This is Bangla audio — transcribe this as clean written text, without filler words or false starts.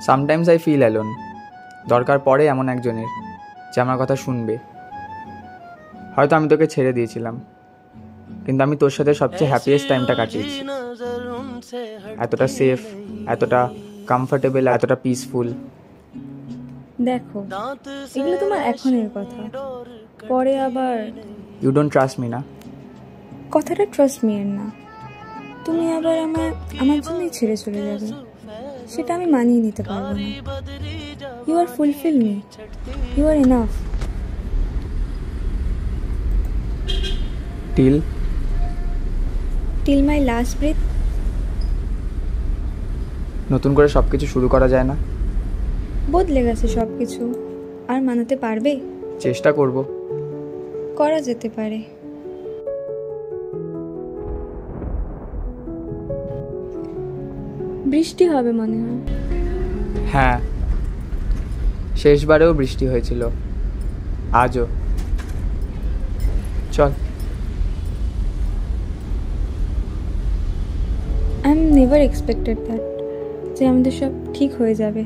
Sometimes I feel alone. দরকার পড়ে এমন একজনের যে আমার কথা শুনবে। হয়তো আমি তোকে ছেড়ে দিয়েছিলাম, কিন্তু আমি তোর সাথে সবচেয়ে হ্যাপিয়েস্ট টাইমটা কাটিয়েছি। এতটা সেফ, এতটা কমফর্টেবল, এতটা পিসফুল। দেখো, এগুলো তোমার এখনের কথা, পরে আবার ইউ ডোন্ট ট্রাস্ট মি না? কথাটা ট্রাস্ট মি এর না। তুমি আবার আমার জন্যই ছেড়ে চলে যাবে, সেটা আমি মানিয়ে নিতে পারবো না। You are fulfil me, you are enough. Till my last breath. নতুন করে সব কিছু শুরু করা যায় না? বদলে গেছে সব কিছু, আর মানাতে পারবে? চেষ্টা করব। করা যেতে পারে। বৃষ্টি হবে মনে হয়। হ্যাঁ, শেষবারেও বৃষ্টি হয়েছিল, আজও। চল। I am never expected that যে আমাদের সব ঠিক হয়ে যাবে।